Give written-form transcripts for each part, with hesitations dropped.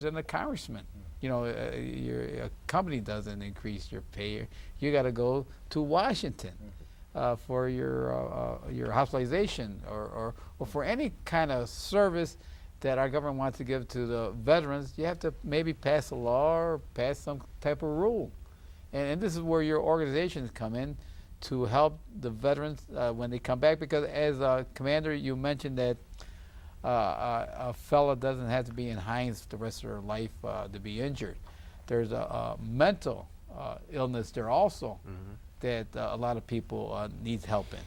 and a congressman. Your company doesn't increase your pay. You got to go to Washington for your hospitalization or for any kind of service that our government wants to give to the veterans. You have to maybe pass a law or pass some type of rule. And this is where your organizations come in to help the veterans when they come back. Because as a commander, you mentioned that a fella doesn't have to be in Heinz the rest of their life to be injured. There's a mental illness there also that a lot of people need help in.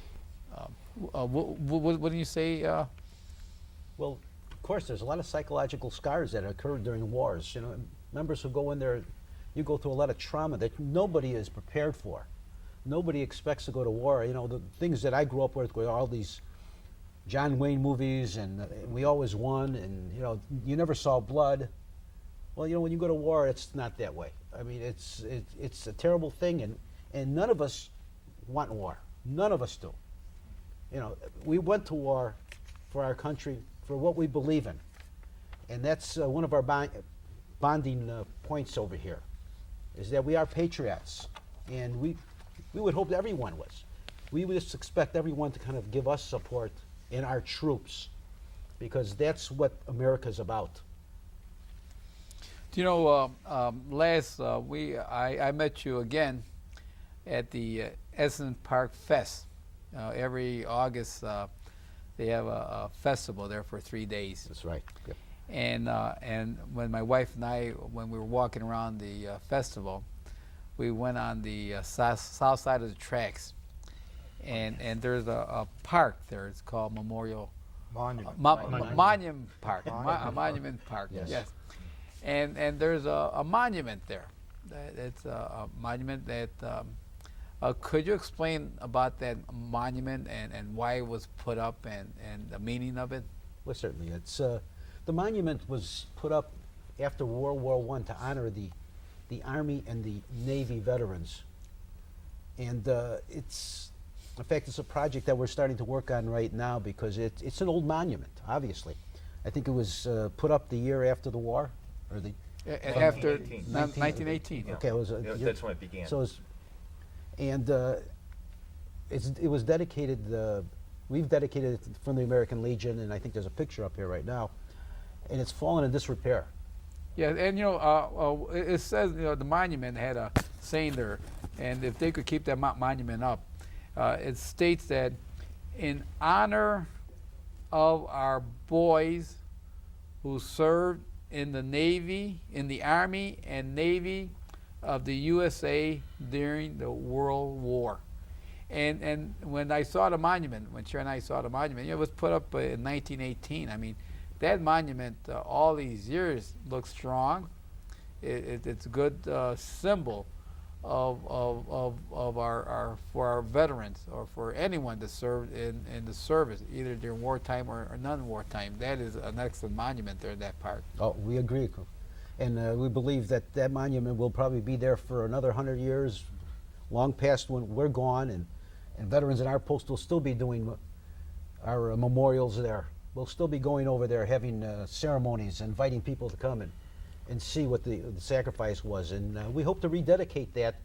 What do you say? Well, of course, there's a lot of psychological scars that occur during wars. Members who go in there, you go through a lot of trauma that nobody is prepared for. Nobody expects to go to war. The things that I grew up with were all these John Wayne movies, and we always won, and you never saw blood. Well, when you go to war, it's not that way. I mean, it's a terrible thing, and none of us want war. None of us do. We went to war for our country, for what we believe in, and that's one of our bonding points over here, is that we are patriots, and we would hope that everyone was. We would just expect everyone to kind of give us support in our troops, because that's what America's about. Last I met you again at the Essen Park Fest. Every August they have a festival there for 3 days. That's right. Yep. And when my wife and I, when we were walking around the festival, we went on the south side of the tracks, and there's a park there. It's called Monument Park. Monument Park. Yes. And there's a monument there. It's a monument that. Could you explain about that monument and why it was put up and the meaning of it? Well, certainly. It's the monument was put up after World War I to honor the Army and the Navy veterans. And in fact, it's a project that we're starting to work on right now, because it's an old monument, obviously. I think it was put up the year after the war, or the after 1918. Yeah. Okay, that's when it began. So it was dedicated. We've dedicated it from the American Legion, and I think there's a picture up here right now, and it's fallen in disrepair. Yeah, and it says the monument had a saying there, and if they could keep that monument up, it states that in honor of our boys who served in the Navy, in the Army and Navy of the USA during the World War. And when I saw the monument, when Sharon and I saw the monument, it was put up in 1918. I mean, that monument, all these years, looks strong. It's a good symbol of our for our veterans, or for anyone that served in the service, either during wartime or non-wartime. That is an excellent monument there in that park. Oh, we agree. And we believe that monument will probably be there for another 100 years, long past when we're gone, and veterans in our post will still be doing our memorials there. We'll still be going over there, having ceremonies, inviting people to come and see what the sacrifice was. And we hope to rededicate that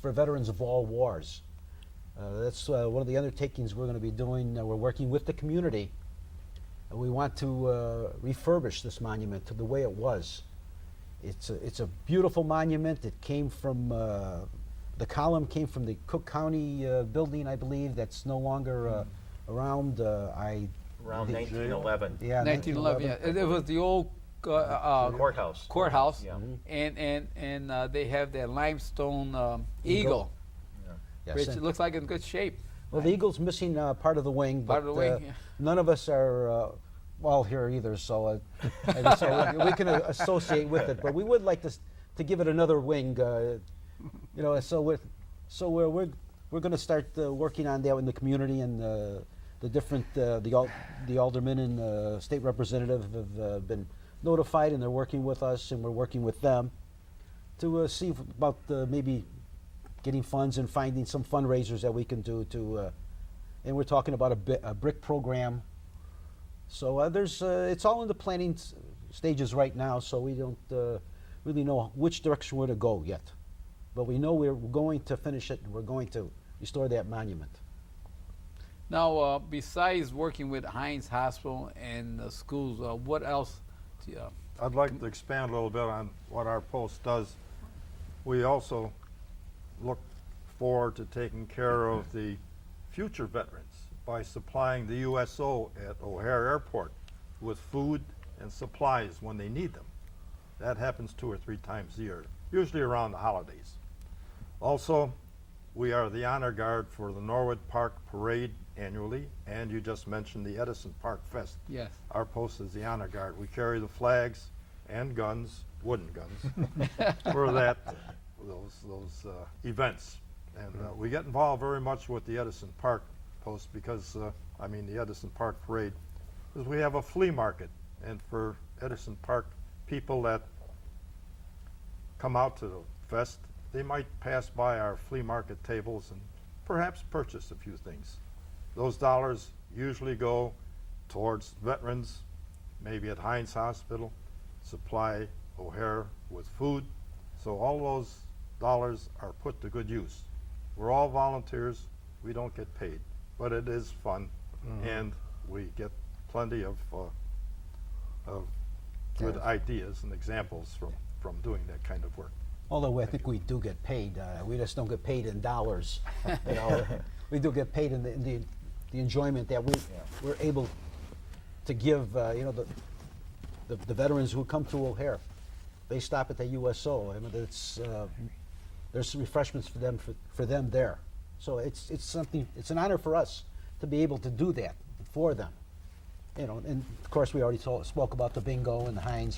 for veterans of all wars. That's one of the undertakings we're going to be doing. We're working with the community. We want to refurbish this monument to the way it was. It's a beautiful monument. It came from, the column came from the Cook County building, I believe, that's no longer around. Around 1911. Yeah, 1911. Yeah, it was the old Courthouse. Courthouse, Yeah. and they have that limestone eagle, Yes, which and- looks like in good shape. Well, the eagle's missing part of the wing, Part but of the wing, yeah. none of us are all here either, so we can associate with it. But we would like to give it another wing, So we're going to start working on that in the community, and the different the aldermen and state representative have been notified, and they're working with us, and we're working with them to see about maybe getting funds and finding some fundraisers that we can do to, and we're talking about a brick program. So it's all in the planning stages right now, so we don't really know which direction we're to go yet. But we know we're going to finish it, and we're going to restore that monument. Now, besides working with Heinz Hospital and the schools, what else? Do you, I'd like to expand a little bit on what our post does. We also look forward to taking care of the future veterans by supplying the USO at O'Hare Airport with food and supplies when they need them. That happens 2 or 3 times a year, usually around the holidays. Also, we are the honor guard for the Norwood Park Parade annually, and you just mentioned the Edison Park Fest. yes. Our post is the honor guard. We carry the flags and guns, wooden guns, for those events. And we get involved very much with the Edison Park post because, the Edison Park Parade, because we have a flea market. And for Edison Park people that come out to the fest, they might pass by our flea market tables and perhaps purchase a few things. Those dollars usually go towards veterans, maybe at Heinz Hospital, supply O'Hare with food. So all those dollars are put to good use. We're all volunteers. We don't get paid, but it is fun, and we get plenty of good ideas and examples from doing that kind of work. Although I think we do get paid, we just don't get paid in dollars. You know, we do get paid in the enjoyment that we're able to give. The veterans who come to O'Hare, they stop at the USO. I mean, there's refreshments for them there. So it's something. It's an honor for us to be able to do that for them. You know, and of course we already spoke about the bingo and the Heinz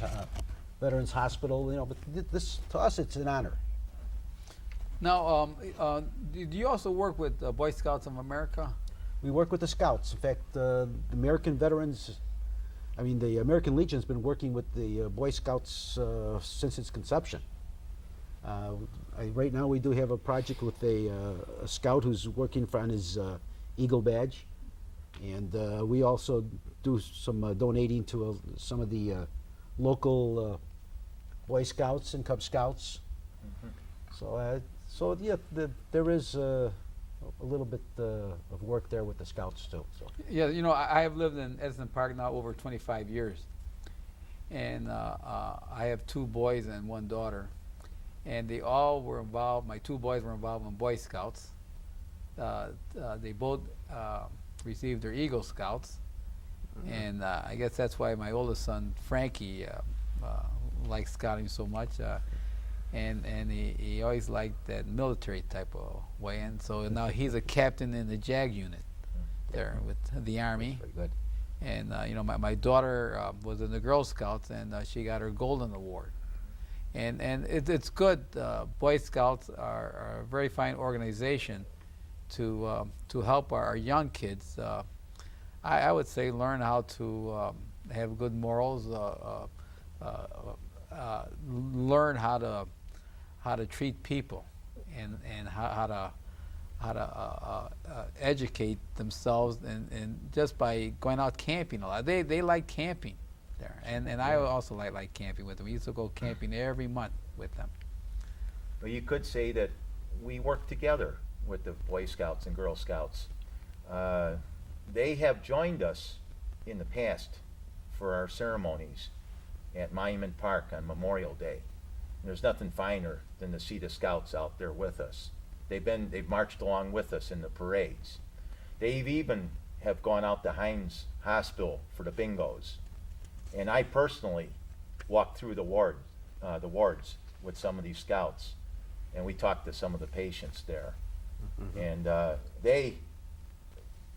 Veterans Hospital. You know, but this to us it's an honor. Now, do you also work with Boy Scouts of America? We work with the Scouts. In fact, the American Veterans, the American Legion's been working with the Boy Scouts since its conception. Right now we do have a project with a Scout who's working on his Eagle badge. And we also do some donating to some of the local Boy Scouts and Cub Scouts. So yeah, there is a little bit of work there with the Scouts too. So. Yeah, I have lived in Edison Park now over 25 years. And I have 2 boys and 1 daughter. And they all were involved, my 2 boys were involved in Boy Scouts. They both received their Eagle Scouts. And I guess that's why my oldest son, Frankie, likes scouting so much. And he always liked that military type of way. And so now he's a captain in the JAG unit there with the Army. Very good. And my daughter was in the Girl Scouts, and she got her Golden Award. And it's good. Boy Scouts are a very fine organization to help our young kids. I would say learn how to have good morals, learn how to treat people, and how to educate themselves, and just by going out camping a lot. They like camping there, and I also like camping with them. We used to go camping every month with them. Well, you could say that we work together with the Boy Scouts and Girl Scouts. They have joined us in the past for our ceremonies at Monument Park on Memorial Day. And there's nothing finer than to see the Scouts out there with us. They've marched along with us in the parades. They've even have gone out to Heinz Hospital for the bingos. And I personally walked through the wards with some of these Scouts, and we talked to some of the patients there. And they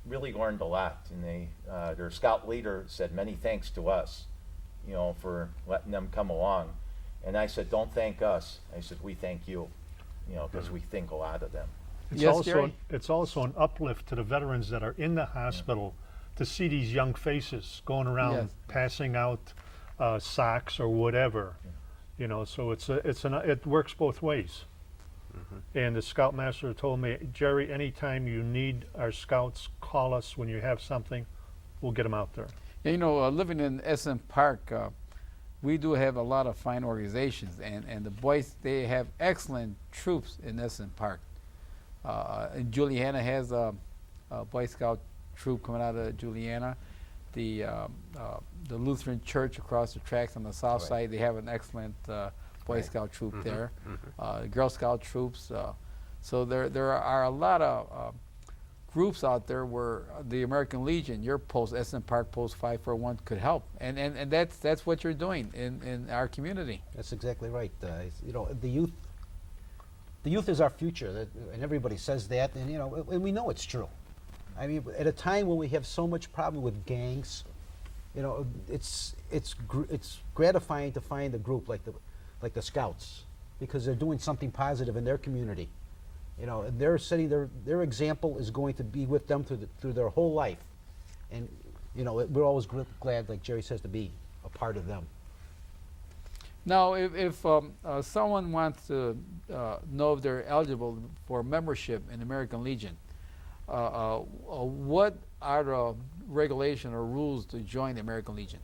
really learned a lot, and their Scout leader said many thanks to us, for letting them come along. And I said, don't thank us. I said, we thank you, because we think a lot of them. Yes, Jerry? It's also an uplift to the veterans that are in the hospital to see these young faces going around Yes. passing out socks or whatever. So it works both ways. And the Scoutmaster told me, Jerry, anytime you need our Scouts, call us when you have something. We'll get them out there. Yeah, living in Edison Park, we do have a lot of fine organizations, and the boys, they have excellent troops in Edison Park. And Juliana has a Boy Scout troop coming out of Juliana. The Lutheran Church across the tracks on the south Right. side, they have an excellent Boy Right. Scout troop there. Girl Scout troops. So there are a lot of groups out there where the American Legion, your post, Edison Park Post 541, could help, and that's what you're doing in our community. That's exactly right. You know, the youth. The youth is our future, and everybody says that, and you know, and we know it's true. I mean, at a time when we have so much problem with gangs, you know, it's gratifying to find a group like the Scouts, because they're doing something positive in their community. You know, and they're setting their example is going to be with them through their whole life, and you know, we're always glad, like Jerry says, to be a part of them. Now, if someone wants to know if they're eligible for membership in American Legion, what are the regulation or rules to join the American Legion?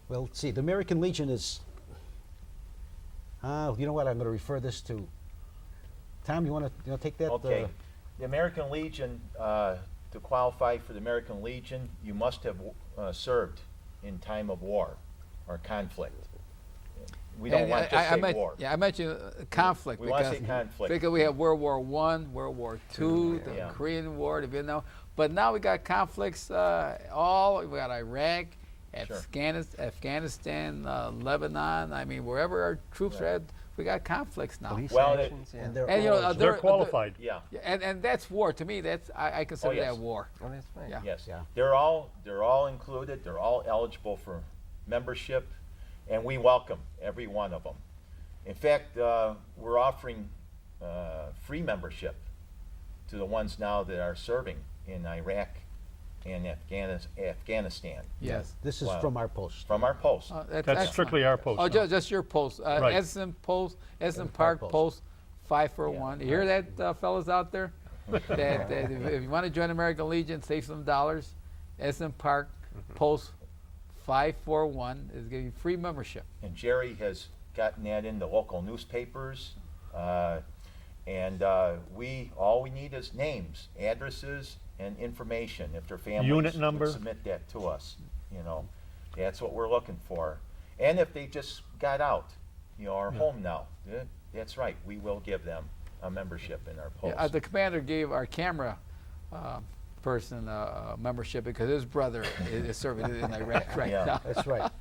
Well, let's see, the American Legion is. You know what? I'm going to refer this to. Tom, you want to take that? Okay. The American Legion, to qualify for the American Legion, you must have served in time of war or conflict. We don't And want to say war. Yeah, I mentioned conflict. We wanna because, say conflict. Because we have World War I, World War II, the Yeah. Korean War, the Vietnam. But now we got conflicts we got Iraq, Sure. Afghanistan, Lebanon. I mean, wherever our troops are at, we got conflicts now. Police Well, actions, yeah. and they're And, you know, all- They're They're- qualified. Yeah, Yeah, and that's war. To me, that's I consider yes. that war. Oh, that's right. Yeah. yes. Yeah. They're all included, they're all eligible for membership, and we welcome every one of them. In fact, we're offering free membership to the ones now that are serving in Iraq and Afghanistan Yes. This is Wow. from our post. from our post. That's That's excellent. strictly our post. Oh, now. just your post. Right. Edison Park Park Post. Post 541. You hear that, fellas out there? that if you want to join American Legion, save some dollars. Edison Park Post 541 is giving you free membership. And Jerry has gotten that in the local newspapers. And all we need is names, addresses, and information. If their families Unit would number. submit that to us, you know, that's what we're looking for. And if they just got out, you know, are home now, that's right. We will give them a membership in our post. The commander gave our camera person membership because his brother is serving in Iraq right Yeah. now. That's right.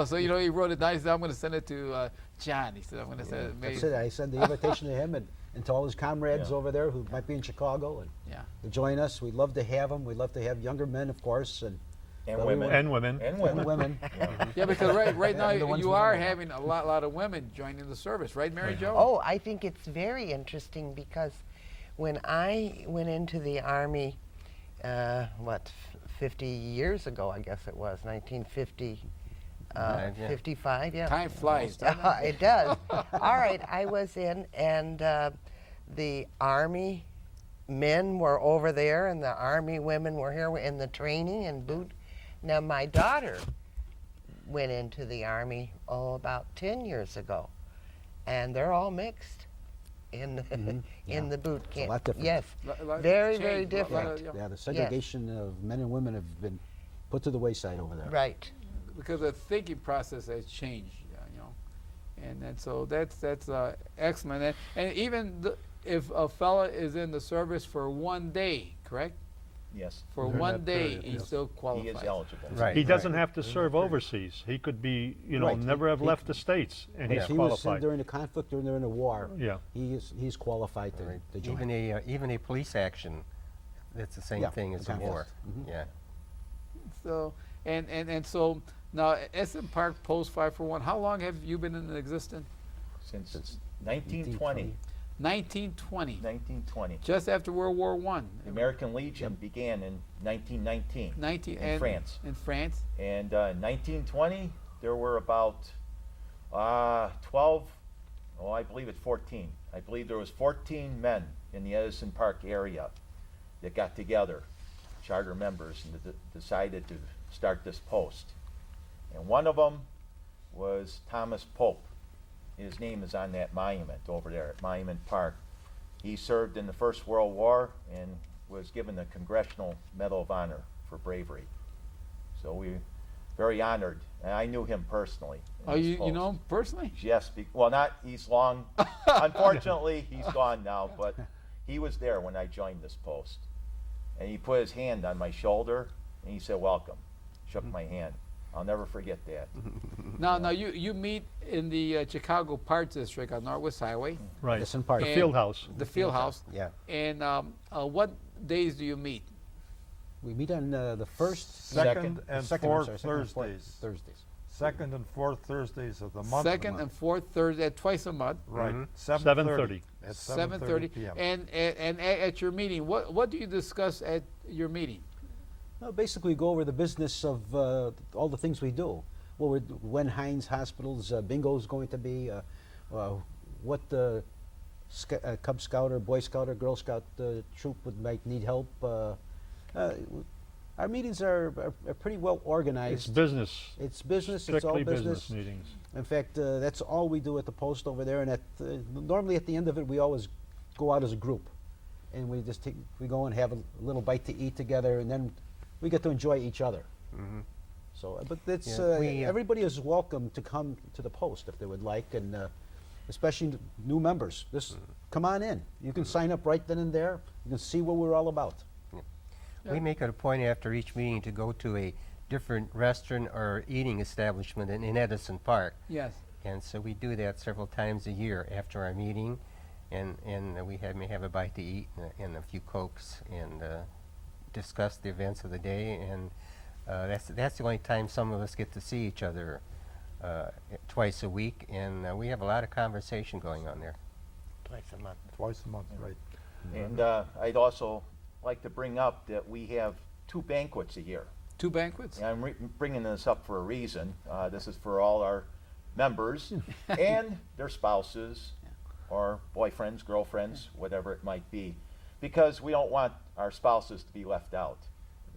So you know, he wrote it nice. He said, I'm going to send it to John. He said, I'm going to send it. That's it. I send the invitation to him and to all his comrades Yeah. over there who might be in Chicago and Yeah. to join us. We'd love to have them. We'd love to have younger men, of course, and And Well, we women. And women. And and women. women. Yeah, because right now And the ones you we are know about. having a lot of women joining the service, right, Mary Jo? Oh, I think it's very interesting because when I went into the Army, 50 years ago, I guess it was, 1950, Five, yeah. 55, yeah. Time flies. doesn't it? It does. All right, I was in, and the Army men were over there, and the Army women were here in the training and boot. Now, my daughter went into the Army, about 10 years ago, and they're all mixed in the, in the boot It's a camp. lot different. Yes, Lot very, very change, lot different. of- yeah. Yeah, the segregation of men and women have been put to the wayside over there. Right. Because the thinking process has changed, you know, and so that's excellent. And even if a fella is in the service for 1 day, correct? Yes, For During 1 that day, period, he yes. still he qualifies. is eligible. Right. He doesn't have to serve overseas. He could be, Right. never have He- left the States, and If he's he was sent qualified. during the conflict or during the war, Yeah. he's qualified Right. to join. Even a police action, that's the same Yeah, thing as a conflict. war. Mhm. Yeah. So and so now Edison Park Post 541. How long have you been in existence? Since 1920. 1920. 1920. Just after World War I. The American Legion began in 1919 in France. In France. And 1920, there were about 12, I believe it's 14. I believe there was 14 men in the Edison Park area that got together, charter members, and decided to start this post. And one of them was Thomas Pope. His name is on that monument over there at Monument Park. He served in the First World War and was given the Congressional Medal of Honor for bravery. So we're very honored, and I knew him personally. in Oh, this you post. know him personally? Yes, well, not, he's long, unfortunately, he's gone now, but he was there when I joined this post. And he put his hand on my shoulder, and he said, welcome, shook my hand. I'll never forget that. Now you meet in the Chicago Park District on Northwest Highway, Right. Edison Park. The And- field house. the field house. Yeah. And what days do you meet? We meet on the first, Second and second, I'm fourth sorry, second and fourth Thursdays. Thursdays. Second and fourth Thursdays of the month. Second and fourth Thursday, twice a month, Right, Mhm. 7:30. At 7:30. PM. And at your meeting, what do you discuss at your meeting? Well, basically, we go over the business of all the things we do. When Heinz Hospital's bingo is going to be, what the Cub Scout or Boy Scout or Girl Scout troop might need help. Our meetings are pretty well organized. It's business. It's business. It's all Strictly business. business meetings. In fact, that's all we do at the post over there. And normally at the end of it, we always go out as a group, and we go and have a little bite to eat together, and then we get to enjoy each other. Mhm. So, but it's Yeah, everybody is welcome to come to the post if they would like, and especially new members. Just come on in. You can sign up right then and there. You can see what we're all about. We make it a point after each meeting to go to a different restaurant or eating establishment in Edison Park. Yes. And so we do that several times a year after our meeting, and we may have a bite to eat and a few Cokes and discuss the events of the day. And that's the only time some of us get to see each other twice a week, and we have a lot of conversation going on there. Twice a month. Twice a month, right. And I'd also like to bring up that we have 2 banquets a year. 2 banquets? And I'm bringing this up for a reason. This is for all our members and their spouses or boyfriends, girlfriends, whatever it might be, because we don't want our spouses to be left out.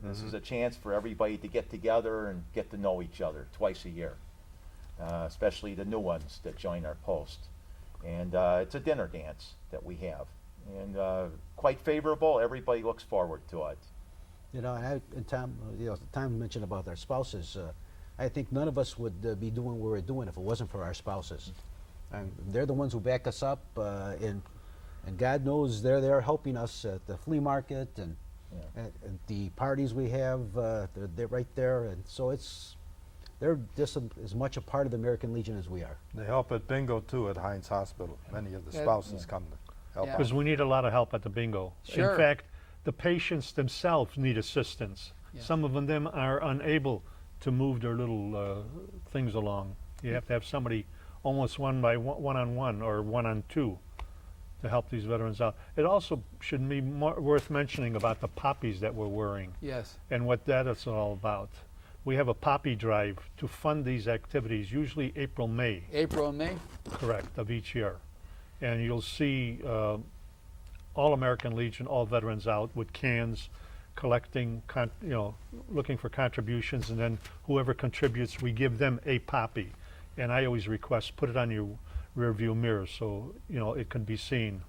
This is a chance for everybody to get together and get to know each other twice a year, especially the new ones that join our post. And it's a dinner dance that we have. And quite favorable. Everybody looks forward to it. You know, and Tom, Tom mentioned about our spouses. I think none of us would be doing what we're doing if it wasn't for our spouses. And they're the ones who back us up, and God knows they're there helping us at the flea market and Yeah. at the parties we have. They're right there, and so they're just as much a part of the American Legion as we are. They help at bingo too at Heinz Hospital. Many of the Yeah. spouses come to help Yeah. out. Because we need a lot of help at the bingo. Sure. In fact, the patients themselves need assistance. Yeah. Some of them are unable to move their little things along. You have to have somebody almost one-on-one or one-on-two to help these veterans out. It also should be worth mentioning about the poppies that we're wearing Yes. and what that is all about. We have a poppy drive to fund these activities, usually April, May. April and May? Correct, of each year. And you'll see all American Legion, all veterans out with cans, collecting, looking for contributions, and then whoever contributes, we give them a poppy. And I always request, put it on your rear view mirror so, it can be seen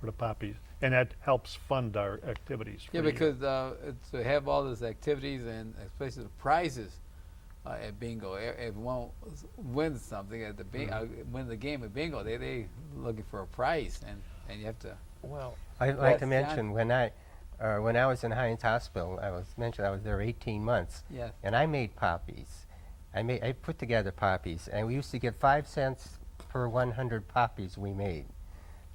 for the poppies. And that helps fund our activities. for Yeah, the year. because to have all those activities and especially the prizes at bingo, if one wins something at the win the game at bingo, they looking for a prize, and you have to. Well, I'd like to Yes, mention when I was in Heinz Hospital, I was there 18 months, Yes. and I made poppies. I put together poppies, and we used to get 5 cents per 100 poppies we made.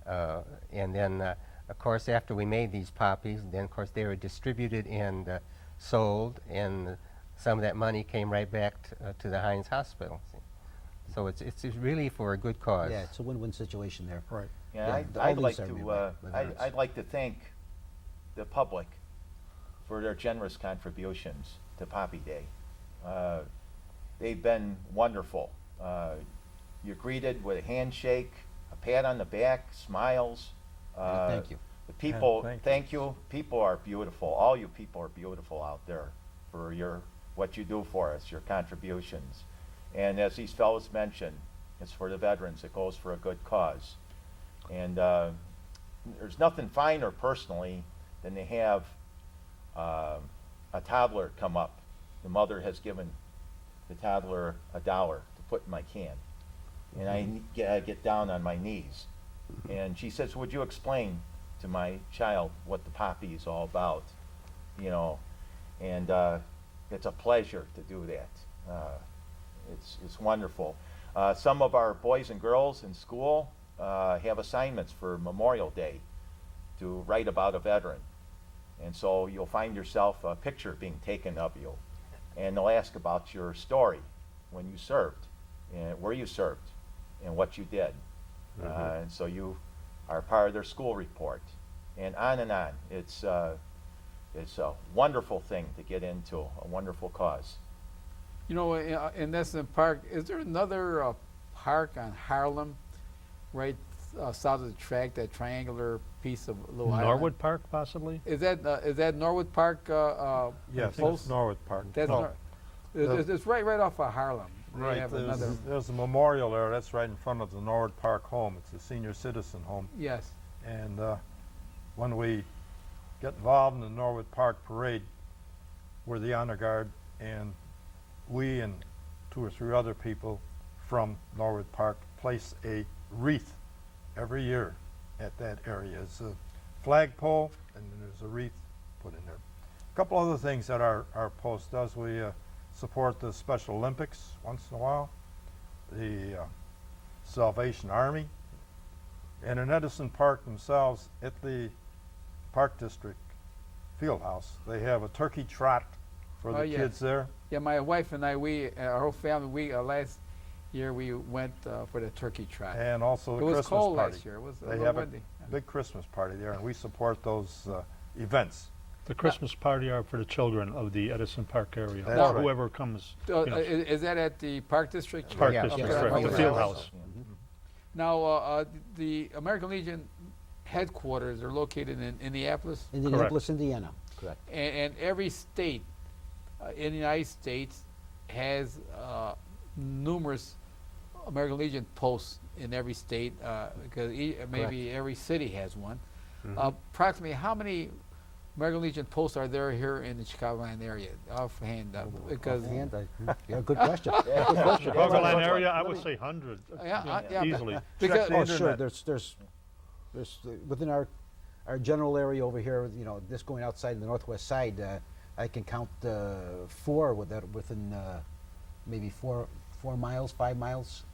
And then, of course, after we made these poppies, then of course they were distributed and sold, and some of that money came right back to the Heinz Hospital. So it's really for a good cause. Yeah, it's a win-win situation there. Right. Yeah, Yeah, I'd, all I'd these like are to. made by veterans. I'd like to thank the public for their generous contributions to Poppy Day. They've been wonderful. You're greeted with a handshake, a pat on the back, smiles. Thank you. The people, thank you. thank you. People are beautiful. All you people are beautiful out there for what you do for us, your contributions. And as these fellows mentioned, it's for the veterans. It goes for a good cause. And there's nothing finer personally than to have a toddler come up. The mother has given the toddler $1 to put in my can. And I get down on my knees. And she says, would you explain to my child what the poppy is all about? You know, and it's a pleasure to do that. It's wonderful. Some of our boys and girls in school have assignments for Memorial Day to write about a veteran. And so you'll find yourself a picture being taken of you. And they'll ask about your story when you served, and where you served, and what you did. And so you are part of their school report. And on and on. It's a wonderful thing to get into, a wonderful cause. You know, in Edison Park, is there another park on Harlem, right south of the track, that triangular piece of little island? Norwood Park, possibly? Is that Norwood Park? Yes, post? it's Norwood Park. That's No, it's right off of Harlem. They right, have another. there's a memorial there, that's right in front of the Norwood Park home. It's a senior citizen home. Yes. And when we get involved in the Norwood Park Parade, we're the honor guard, and we and 2 or 3 other people from Norwood Park place a wreath every year at that area. It's a flagpole, and then there's a wreath put in there. A couple other things that our post does, we support the Special Olympics once in a while, the Salvation Army, and in Edison Park themselves, at the Park District Field House, they have a turkey trot for the Oh, yes. kids there. Yeah, my wife and I, our whole family, last year we went for the turkey trot. And also It the was Christmas cold party. last year. It was a They little have a windy. big Christmas party there, and we support those events. The Christmas party are for the children of the Edison Park area, That's or right. whoever comes. Is that at the Park District? Park Yeah, District, yeah, right, right the there. field house. Now, the American Legion headquarters are located in Indianapolis, Indianapolis, Indiana. Correct. and every state in the United States has numerous American Legion posts in every state, because maybe every city has one. Approximately how many American Legion posts are there here in the Chicagoland area, offhand? Because Yeah, good question. Good question. Chicagoland area, I would say 100, yeah, easily. because Check the Oh, sure. internet. There's within our general area over here. You know, this going outside the northwest side, I can count 4 within maybe 4 miles, 5 miles.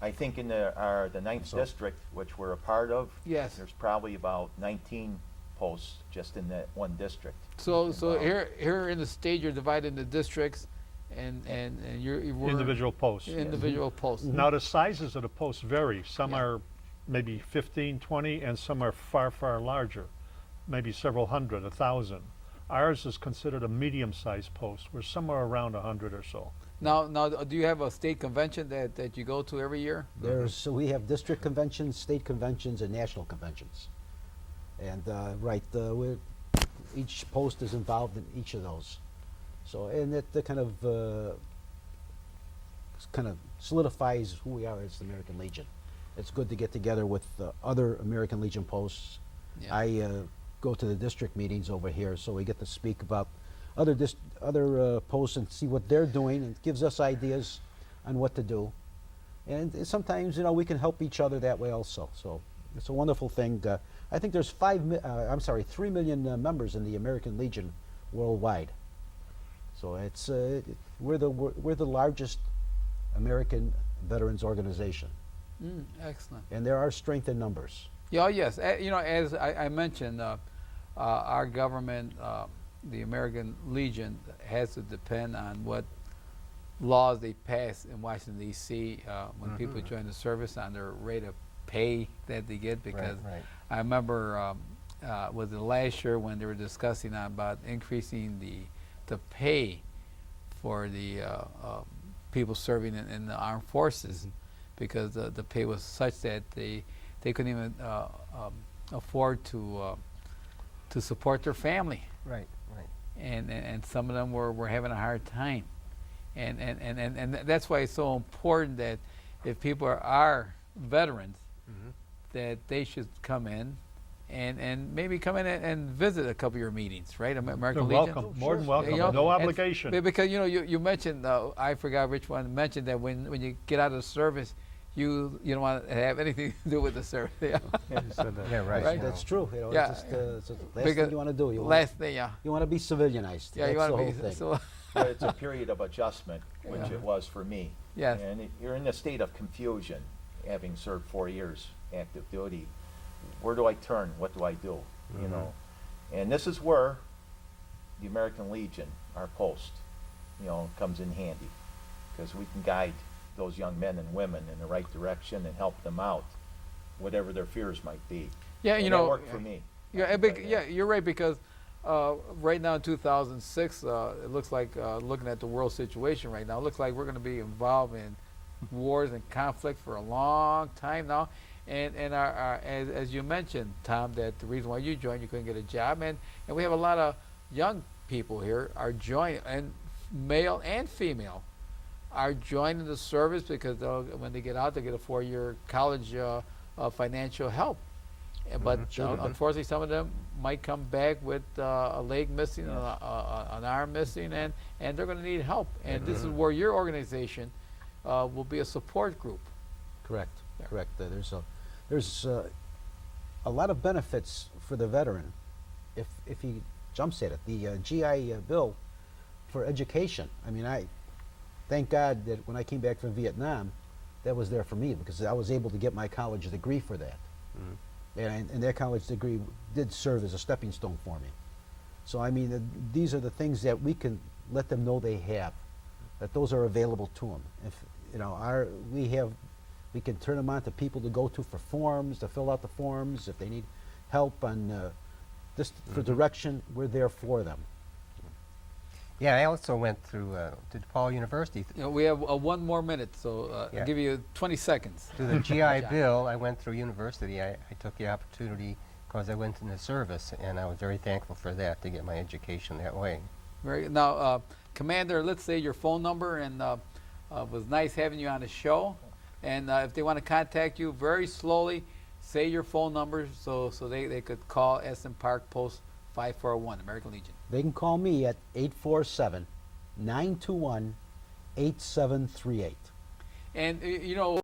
I think in the 9th So- district, which we're a part of, Yes. there's probably about 19 posts just in that one district. So involved. here in the state, you're divided into districts, and we're Individual posts. individual posts. Now, the sizes of the posts vary. Some Yeah. are maybe 15, 20, and some are far, far larger, maybe several hundred, 1,000. Ours is considered a medium-sized post. We're somewhere around 100 or so. Now, do you have a state convention that you go to every year? So we have district conventions, state conventions, and national conventions. And each post is involved in each of those. So and it kind of solidifies who we are as the American Legion. It's good to get together with other American Legion posts. Yeah. I go to the district meetings over here, so we get to speak about other posts and see what they're doing, and it gives us ideas on what to do. And sometimes, we can help each other that way also. So it's a wonderful thing. I think there's 3 million members in the American Legion worldwide. So it's we're the largest American veterans organization, Excellent. and there are strength in numbers. Yeah, oh, yes. As I mentioned, our government, the American Legion, has to depend on what laws they pass in Washington, D.C. When people join the service, on their rate of pay that they get. Because right. I remember was it last year when they were discussing about increasing the pay for the people serving in the armed forces, because the pay was such that they couldn't even afford to support their family, Right, right. and some of them were having a hard time. And that's why it's so important that if people are veterans, that they should come in and maybe come in and visit a couple of your meetings, right? They're American Legion. welcome, more than welcome, You know, no and obligation. because you mentioned, I forgot which one mentioned that when you get out of the service, you don't want to have anything to do with the service. Yeah. Yeah, right. Right. you know. That's true. You know, Yeah. it's just, it's the last Because thing you want to do. You want, Last thing, yeah. you want to be civilianized. Yeah, That's you the want whole to be thing. so. But it's a period of adjustment, which Yeah. it was for me. Yes. And you're in a state of confusion, having served 4 years active duty. Where do I turn? What do I do? You know, and this is where the American Legion, our post, comes in handy, because we can guide those young men and women in the right direction and help them out, whatever their fears might be. Yeah, And you that know. worked for me. I Yeah, can tell you yeah, that. you're right, because right now in 2006, it looks like, looking at the world situation right now, it looks like we're going to be involved in wars and conflict for a long time now. And as you mentioned, Tom, that the reason why you joined, you couldn't get a job, and we have a lot of young people here are joining, and male and female are joining the service because when they get out, they get a 4-year college financial help. But unfortunately, some of them might come back with a leg missing, an arm missing, and they're going to need help. And this is where your organization will be a support group. Correct. Yeah. Correct. There's a lot of benefits for the veteran if he jumps at it. The GI Bill for education. I mean, I thank God that when I came back from Vietnam, that was there for me, because I was able to get my college degree for that. And that college degree did serve as a stepping stone for me. So I mean, these are the things that we can let them know they have, that those are available to them. If we can turn them on to people to go to for forms, to fill out the forms. If they need help on just for direction, we're there for them. Yeah, I also went through to DePaul University. We have 1 more minute, so Yeah. I'll give you 20 seconds. Through the GI Bill, I went through university. I took the opportunity because I went in the service, and I was very thankful for that, to get my education that way. Very, now, Commander, let's say your phone number, and it was nice having you on the show. And if they want to contact you, very slowly, say your phone number so they could call Essen Park Post 541, American Legion. They can call me at 847-921-8738. And, you know,